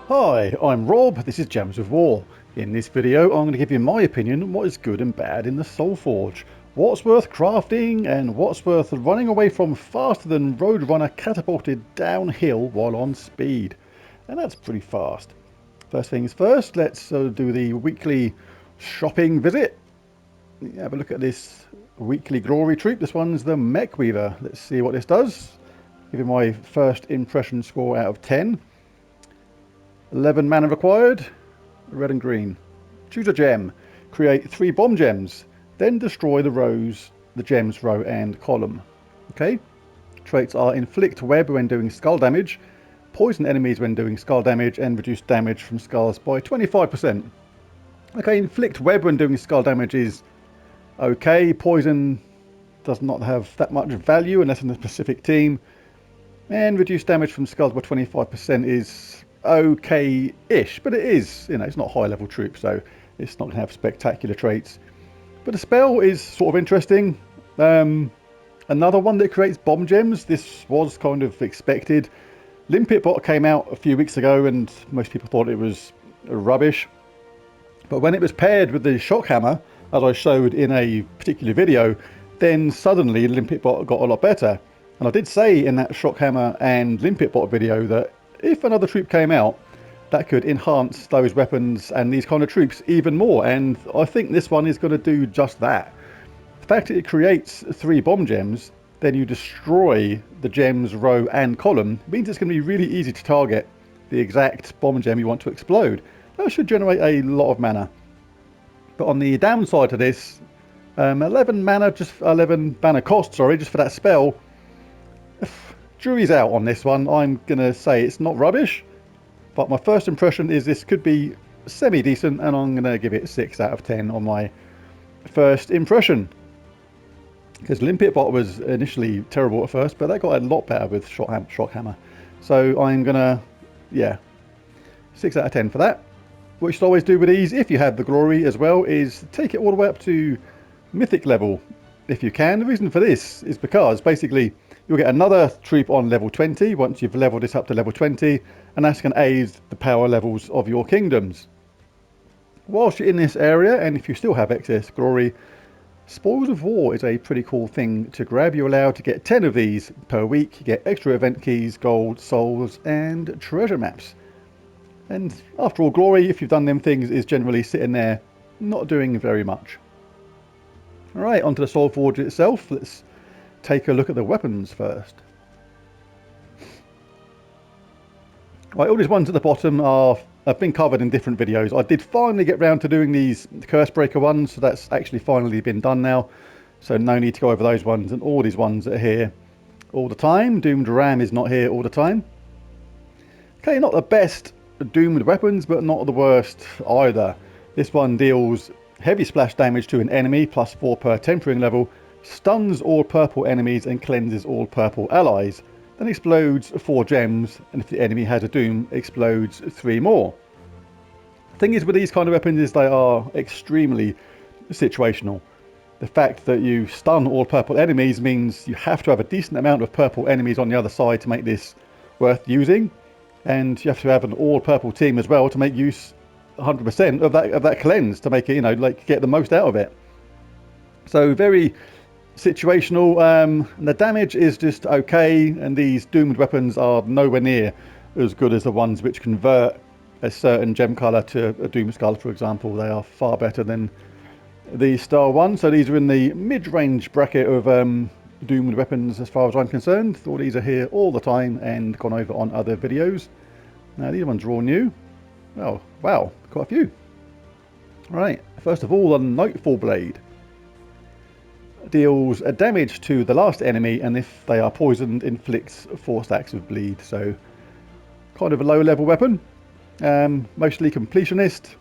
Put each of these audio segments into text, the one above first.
Hi, I'm Rob, this is Gems of War. In this video I'm going to give you my opinion on what is good and bad in the Soulforge, what's worth crafting and what's worth running away from faster than Roadrunner catapulted downhill while on speed. And that's pretty fast. First things first, let's do the weekly shopping visit. Have a look at this weekly glory troop. This one's the Mech Weaver. Let's see what this does. Give you my first impression score out of 10. 11 mana required, red and green. Choose a gem, create 3 bomb gems, then destroy the gems row and column. Okay. Traits are inflict web when doing skull damage, poison enemies when doing skull damage, and reduce damage from skulls by 25%. Okay, inflict web when doing skull damage is okay. Poison does not have that much value unless in a specific team. And reduce damage from skulls by 25% is okay-ish, but it is, it's not high-level troops, so it's not going to have spectacular traits. But the spell is sort of interesting. Another one that creates bomb gems. This was kind of expected. Limpet Bot came out a few weeks ago, and most people thought it was rubbish. But when it was paired with the Shock Hammer, as I showed in a particular video, then suddenly Limpet Bot got a lot better. And I did say in that Shock Hammer and Limpet Bot video that if another troop came out, that could enhance those weapons and these kind of troops even more, and I think this one is going to do just that. The fact that it creates 3 bomb gems, then you destroy the gems row and column, means it's going to be really easy to target the exact bomb gem you want to explode. That should generate a lot of mana. But on the downside to this, 11 mana cost, just for that spell. Jury's out on this one. I'm going to say it's not rubbish, but my first impression is this could be semi-decent, and I'm going to give it 6 out of 10 on my first impression. Because Limpet Bot was initially terrible at first, but that got a lot better with Shock Hammer. So I'm going to, 6 out of 10 for that. What you should always do with these, if you have the glory as well, is take it all the way up to mythic level if you can. The reason for this is because basically you'll get another troop on level 20 once you've leveled this up to level 20, and that's going to aid the power levels of your kingdoms. Whilst you're in this area, and if you still have excess glory, Spoils of War is a pretty cool thing to grab. You're allowed to get 10 of these per week. You get extra event keys, gold, souls, and treasure maps. And after all, glory, if you've done them things, is generally sitting there not doing very much. Alright, onto the Soulforge itself. Let's take a look at the weapons first. Right, all these ones at the bottom have been covered in different videos. I did finally get round to doing these Cursebreaker ones, so that's actually finally been done now. So no need to go over those ones, and all these ones that are here all the time. Doomed Ram is not here all the time. Okay, not the best doomed weapons, but not the worst either. This one deals heavy splash damage to an enemy, +4 per tempering level, stuns all purple enemies and cleanses all purple allies, then explodes 4 gems, and if the enemy has a doom, explodes 3 more. The thing is with these kind of weapons is they are extremely situational. The fact that you stun all purple enemies means you have to have a decent amount of purple enemies on the other side to make this worth using, and you have to have an all purple team as well to make use 100% of that cleanse to make it, get the most out of it. So very situational. The damage is just okay, and these doomed weapons are nowhere near as good as the ones which convert a certain gem colour to a doom skull, for example. They are far better than the star one. So these are in the mid-range bracket of doomed weapons as far as I'm concerned. All these are here all the time and gone over on other videos. Now these ones are all new. Oh wow, quite a few. Right, first of all, the Nightfall Blade deals a damage to the last enemy, and if they are poisoned, inflicts 4 stacks of bleed. So kind of a low level weapon. Mostly completionist,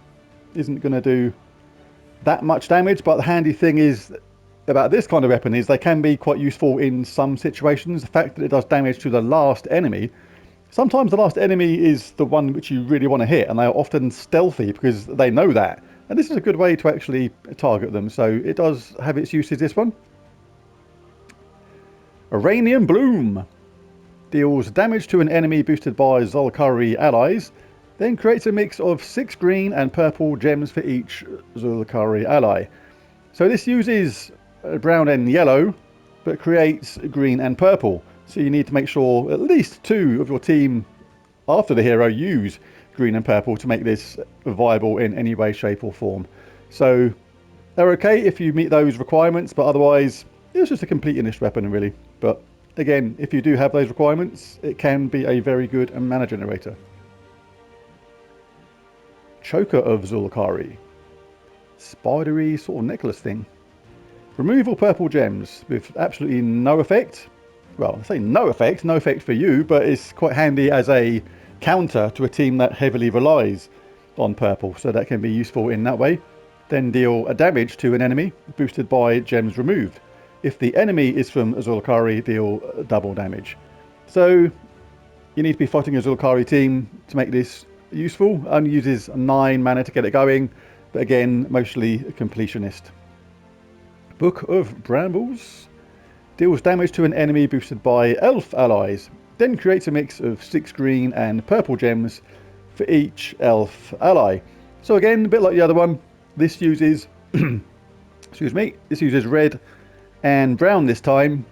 isn't going to do that much damage, but the handy thing is about this kind of weapon is they can be quite useful in some situations. The fact that it does damage to the last enemy, sometimes the last enemy is the one which you really want to hit, and they are often stealthy because they know that. And this is a good way to actually target them, so it does have its uses, this one. Arachnaean Bloom deals damage to an enemy boosted by Zulukari allies, Then creates a mix of 6 green and purple gems for each Zulukari ally. So this uses brown and yellow, but creates green and purple. So you need to make sure at least 2 of your team after the hero use green and purple to make this viable in any way, shape or form. So they're okay if you meet those requirements, but otherwise it's just a completionist weapon really. But again, if you do have those requirements, it can be a very good mana generator. Choker of Zulukari. Spidery sort of necklace thing. Remove all purple gems with absolutely no effect. Well, I say no effect for you, but it's quite handy as a counter to a team that heavily relies on purple, so that can be useful in that way. Then deal a damage to an enemy, boosted by gems removed. If the enemy is from Zulukari, deal double damage. So you need to be fighting a Zulukari team to make this useful. Only uses 9 mana to get it going, but again, mostly a completionist. Book of Brambles. Deals damage to an enemy boosted by elf allies. Then creates a mix of 6 green and purple gems for each elf ally. So again, a bit like the other one, this uses excuse me, this uses red and brown this time,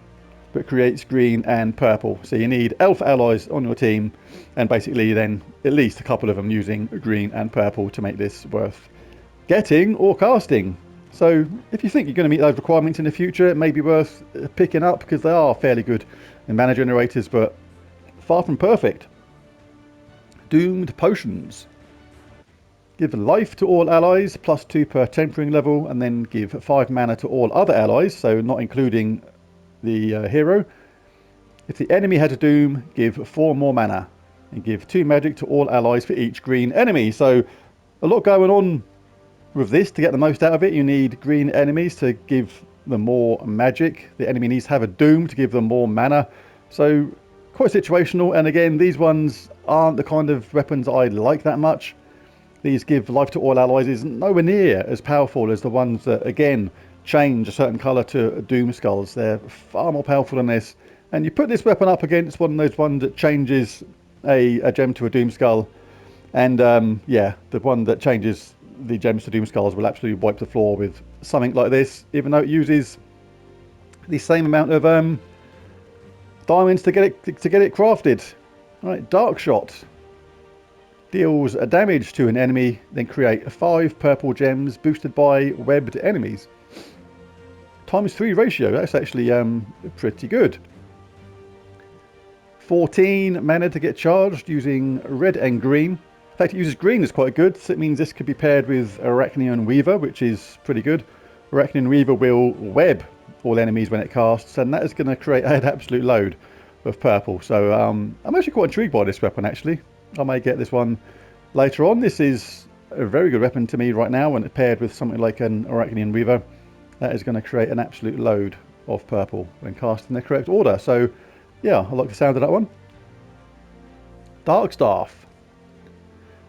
but creates green and purple. So you need elf allies on your team, and basically then at least a couple of them using green and purple to make this worth getting or casting. So if you think you're going to meet those requirements in the future, it may be worth picking up, because they are fairly good in mana generators, but far from perfect. Doomed Potions. Give life to all allies, +2 per tempering level, and then give 5 mana to all other allies, so not including the hero. If the enemy has a doom, give 4 more mana, and give 2 magic to all allies for each green enemy. So a lot going on with this. To get the most out of it, you need green enemies to give them more magic. The enemy needs to have a doom to give them more mana. So quite situational, and again, these ones aren't the kind of weapons I like that much. These give life to all allies is nowhere near as powerful as the ones that, again, change a certain colour to doom skulls. They're far more powerful than this. And you put this weapon up against one of those ones that changes a gem to a doom skull, and yeah, the one that changes the gems to doom skulls will absolutely wipe the floor with something like this, even though it uses the same amount of diamonds to get it crafted. All right, Dark Shot. Deals a damage to an enemy, then create 5 purple gems boosted by webbed enemies. ×3 ratio, that's actually pretty good. 14 mana to get charged using red and green. In fact, it uses green is quite good, so it means this could be paired with Arachnaean Weaver, which is pretty good. Arachnaean Weaver will web all enemies when it casts, and that is going to create an absolute load of purple. So I'm actually quite intrigued by this weapon, actually. I may get this one later on. This is a very good weapon to me right now, when it's paired with something like an Arachnaean Weaver. That is going to create an absolute load of purple when cast in the correct order. So yeah, I like the sound of that one. Dark Staff.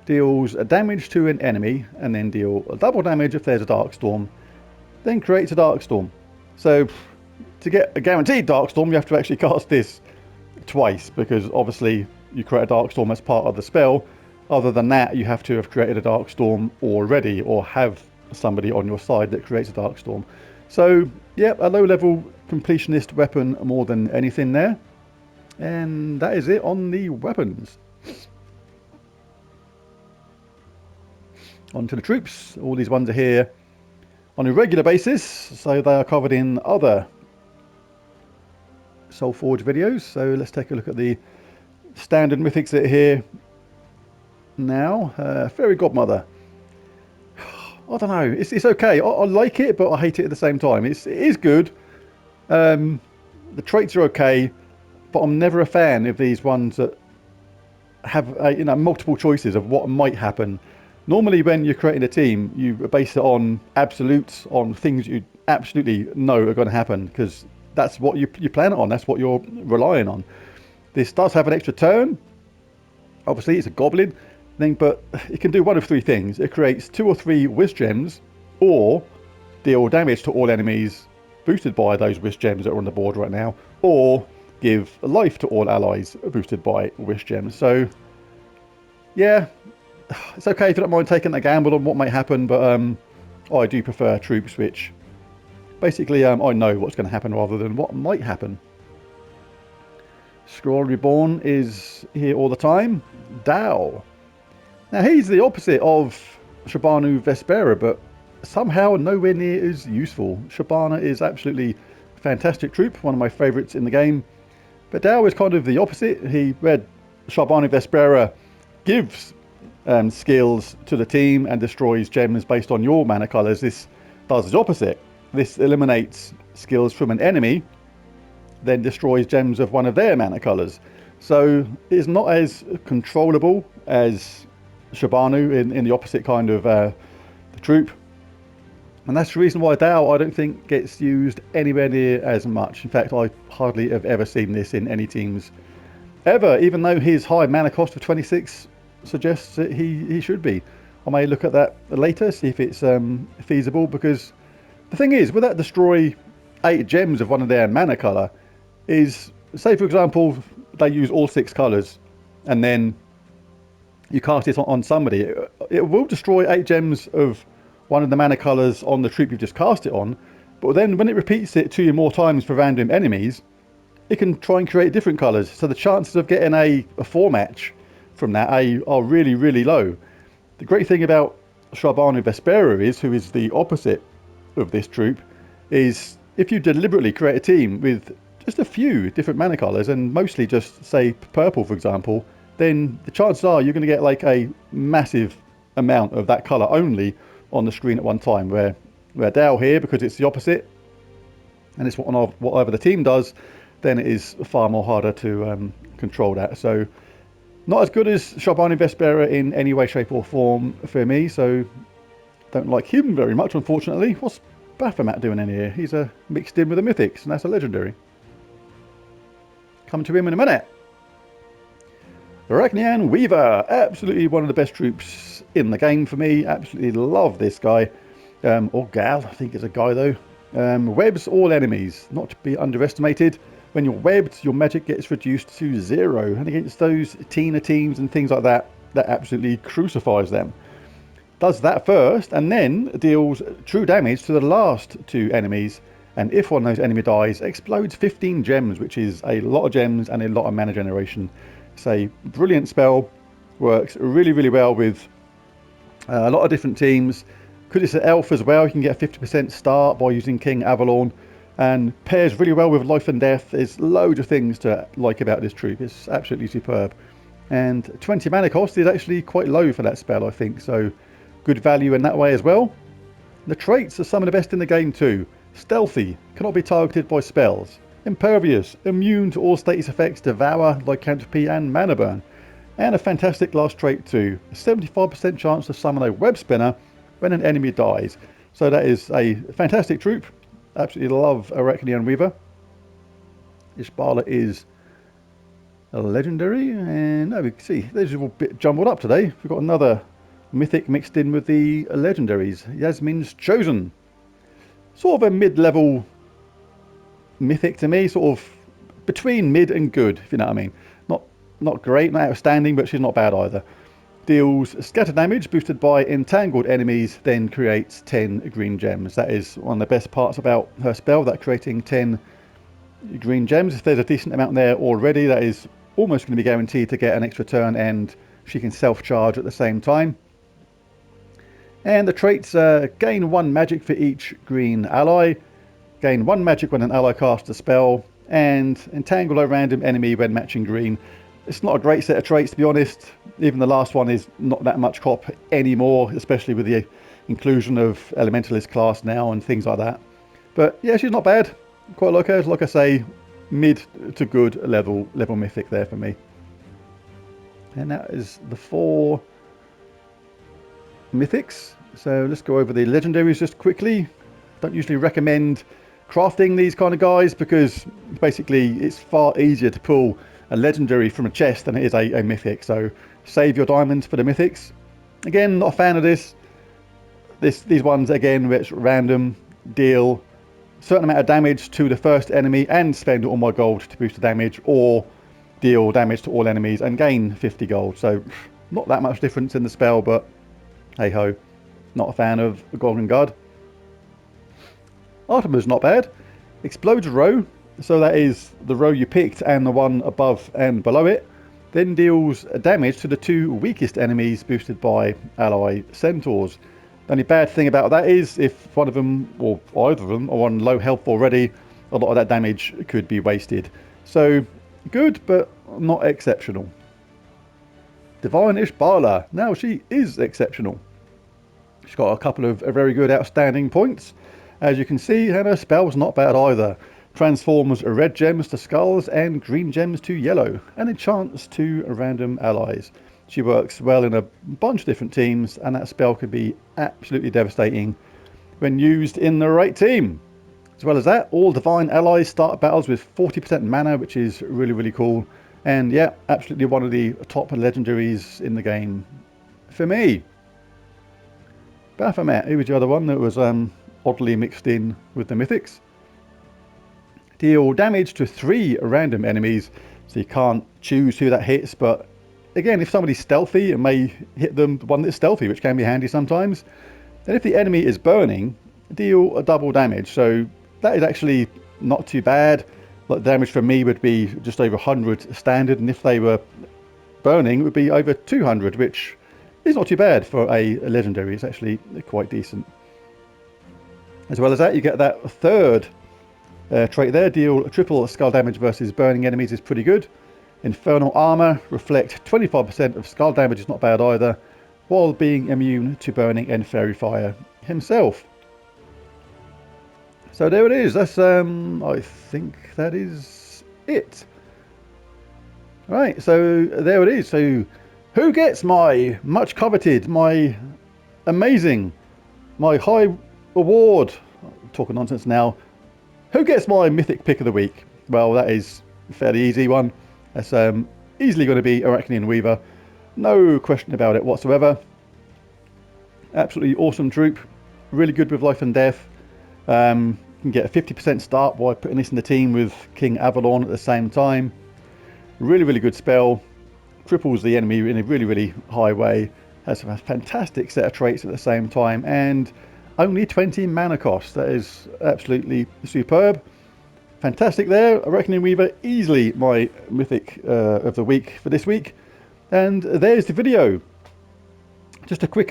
Deals a damage to an enemy, and then deal a double damage if there's a Dark Storm. Then creates a Dark Storm. So to get a guaranteed Dark Storm, you have to actually cast this twice, because obviously you create a Dark Storm as part of the spell. Other than that, you have to have created a Dark Storm already, or have somebody on your side that creates a Dark Storm. So yeah, a low level completionist weapon more than anything there. And that is it on the weapons. On to the troops. All these ones are here on a regular basis, so they are covered in other Soulforge videos. So let's take a look at the standard mythics that are here now. Fairy Godmother. I don't know. It's okay. I like it, but I hate it at the same time. It is good. The traits are okay, but I'm never a fan of these ones that have multiple choices of what might happen. Normally, when you're creating a team, you base it on absolutes, on things you absolutely know are going to happen, because that's what you plan it on. That's what you're relying on. This does have an extra turn. Obviously, it's a goblin thing, but it can do one of 3 things. It creates 2 or 3 wish gems, or deal damage to all enemies boosted by those wish gems that are on the board right now, or give life to all allies boosted by wish gems. So yeah, it's okay if you don't mind taking a gamble on what might happen, but I do prefer troops which basically I know what's going to happen rather than what might happen. Scroll Reborn is here all the time. Dao. Now he's the opposite of Shabanu Vespera, but somehow nowhere near as useful. Shabana is absolutely a fantastic troop, one of my favourites in the game. But Dao is kind of the opposite. He read Shabanu Vespera gives skills to the team and destroys gems based on your mana colours. This does the opposite. This eliminates skills from an enemy, then destroys gems of one of their mana colours. So it's not as controllable as Shabanu in the opposite kind of the troop. And that's the reason why Dao I don't think gets used anywhere near as much. In fact, I hardly have ever seen this in any teams ever, even though his high mana cost of 26 suggests that he should be. I may look at that later, see if it's feasible, because the thing is, will that destroy 8 gems of one of their mana colour? Is, say for example, they use all 6 colours, and then you cast it on somebody. It will destroy 8 gems of one of the mana colours on the troop you've just cast it on, but then when it repeats it 2 more times for random enemies, it can try and create different colours. So the chances of getting a 4 match from that are really, really low. The great thing about Shabanu Vespera is, who is the opposite of this troop, is if you deliberately create a team with just a few different mana colours, and mostly just say purple for example, then the chances are you're going to get like a massive amount of that colour only on the screen at one time, where Dao here, because it's the opposite and it's whatever the team does, then it is far more harder to control that. So not as good as Shabanu Vespera in any way, shape or form for me, so don't like him very much unfortunately. What's Baphomet doing in here? He's mixed in with the Mythics, and that's a legendary. Come to him in a minute. Arachnaean Weaver, absolutely one of the best troops in the game for me. Absolutely love this guy, or gal, I think it's a guy though. Webs all enemies, not to be underestimated. When you're webbed, your magic gets reduced to 0, and against those Tina teams and things like that, that absolutely crucifies them. Does that first, and then deals true damage to the last 2 enemies, and if one of those enemy dies, explodes 15 gems, which is a lot of gems and a lot of mana generation. It's a brilliant spell, works really, really well with a lot of different teams. Because it's an elf as well, you can get a 50% start by using King Avalon, and pairs really well with Life and Death. There's loads of things to like about this troop. It's absolutely superb. And 20 mana cost is actually quite low for that spell, I think, so good value in that way as well. The traits are some of the best in the game too. Stealthy, cannot be targeted by spells. Impervious, immune to all status effects, Devour, Lycanthropy and Mana Burn. And a fantastic last trait too, a 75% chance to summon a Web Spinner when an enemy dies. So that is a fantastic troop. Absolutely love Arachnaean Weaver. Ishbala is a legendary, and we can see these are all a bit jumbled up today. We've got another mythic mixed in with the legendaries. Yasmin's Chosen, sort of a mid-level mythic to me, sort of between mid and good, if you know what I mean. Not great, not outstanding, but she's not bad either. Deals scatter damage boosted by entangled enemies, then creates 10 green gems. That is one of the best parts about her spell, that creating 10 green gems. If there's a decent amount there already, that is almost going to be guaranteed to get an extra turn, and she can self-charge at the same time. And the traits gain 1 magic for each green ally, gain 1 magic when an ally casts a spell, and entangle a random enemy when matching green. It's not a great set of traits, to be honest. Even the last one is not that much cop anymore, especially with the inclusion of Elementalist class now and things like that. But yeah, she's not bad. Quite like her. Like I say, mid to good level mythic there for me. And that is the 4 mythics. So let's go over the legendaries just quickly. Don't usually recommend crafting these kind of guys, because basically it's far easier to pull a legendary from a chest than it is a mythic. So save your diamonds for the mythics. Again, not a fan of this. These ones, again, which random, deal a certain amount of damage to the first enemy and spend all my gold to boost the damage, or deal damage to all enemies and gain 50 gold. So Not that much difference in the spell, but hey ho. Not a fan of Gorgon Guard. Artemis not bad. Explodes a row, so that is the row you picked and the one above and below it. Then deals damage to the two weakest enemies boosted by ally centaurs. The only bad thing about that is if one of them, or either of them, are on low health already, a lot of that damage could be wasted. So good, but not exceptional. Divine Ishbala. Now she is exceptional. She's got a couple of very good outstanding points. As you can see, and her spell's not bad either. Transforms red gems to skulls and green gems to yellow, and enchants to random allies. She works well in a bunch of different teams, and that spell can be absolutely devastating when used in the right team. As well as that, all divine allies start battles with 40% mana, which is really, really cool. And yeah, absolutely one of the top legendaries in the game for me. Baphomet, who was the other one that was oddly mixed in with the mythics. Deal damage to 3 random enemies, so you can't choose who that hits, but again, if somebody's stealthy, it may hit them the one that's stealthy, which can be handy sometimes. Then if the enemy is burning, deal a double damage, so that is actually not too bad. Like, damage for me would be just over 100 standard, and if they were burning, it would be over 200, which is not too bad for a legendary. It's actually quite decent. As well as that, you get that third trait there. Deal triple skull damage versus burning enemies is pretty good. Infernal armor, reflect 25% of skull damage is not bad either, while being immune to burning and fairy fire himself. So there it is. That's I think that is it. Right, so there it is. So who gets my much coveted, my amazing, my high award, I'm talking nonsense now, who gets my mythic pick of the week? Well, that is a fairly easy one. That's easily going to be Arachnaean Weaver. No question about it whatsoever. Absolutely awesome troop. Really good with life and death. You can get a 50% start by putting this in the team with King Avalon at the same time. Really, really good spell. Cripples the enemy in a really, really high way. Has a fantastic set of traits at the same time. And only 20 mana cost. That is absolutely superb. Fantastic there. Arachnaean Weaver, easily my mythic of the week for this week. And there's the video. Just a quick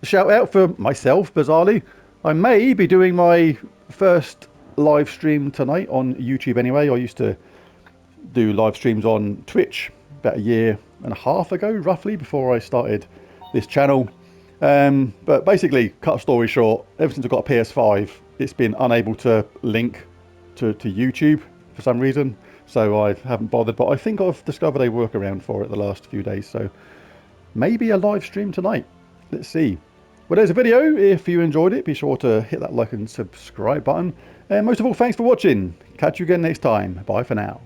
shout out for myself, bizarrely. I may be doing my first live stream tonight on YouTube anyway. I used to do live streams on Twitch about a year and a half ago, roughly, before I started this channel. But basically, cut story short, ever since I got a PS5, it's been unable to link to YouTube for some reason. So I haven't bothered, but I think I've discovered a workaround for it the last few days. So maybe a live stream tonight. Let's see. Well, there's a video. If you enjoyed it, be sure to hit that like and subscribe button. And most of all, thanks for watching. Catch you again next time. Bye for now.